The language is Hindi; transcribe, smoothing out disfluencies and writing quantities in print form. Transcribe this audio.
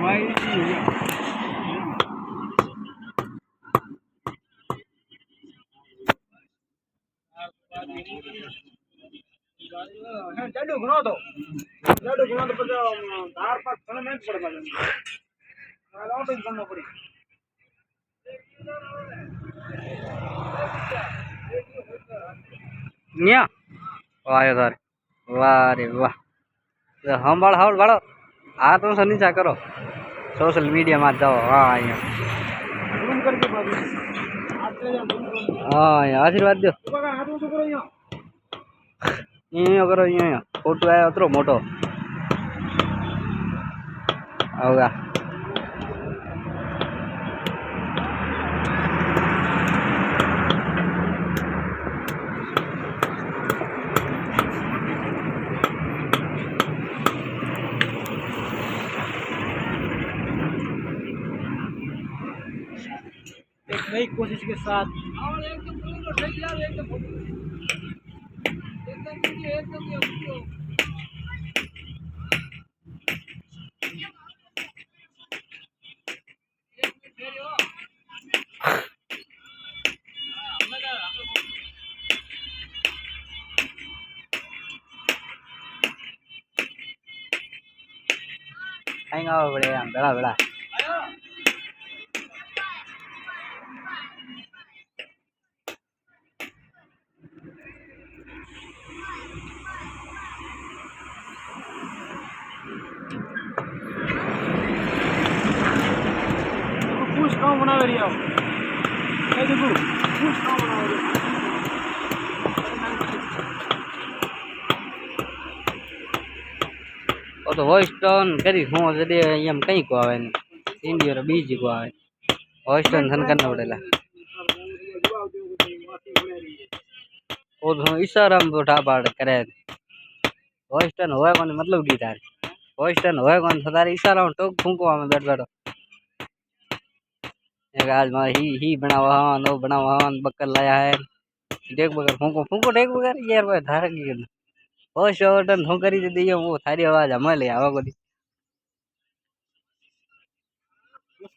भाई जाडू घणो तो धार पर घणो में पड़वा हां तो करनो पड़ी न्या वाह यार वाह रे वाह हम बाल हाल बाड़ो आ तो सनीचा करो सोशल मीडिया में जाओ हाँ अँ हाँ आशीर्वाद दो करो अँ फोटो आया उतरो मोटो होगा एक नई कोशिश के साथ बड़े बड़ा बड़ा पूछ कहाँ बना रही हो देखो पूछ कहाँ बना रही हो तो वॉइस टोन करी हूँ जदे एम कहीं को आवे हिंदी और बीज को आवे वॉइस टोन धन करना पड़ेला ओ तो इशारा में उठा पाड़ करे वॉइस टोन होए कोन मतलब गिटार वॉइस टोन होए कोन सदारे इशारा में टोक फूंको में बैठ बैठो एक आज मैं ही बनावा हां नो बनावा हां बक्कल लाया है देख बगर फूंको फूंको देख बगर यार भाई धारा की वॉइस टोन हो करी दे वो थारी आवाज हमें ले आवा को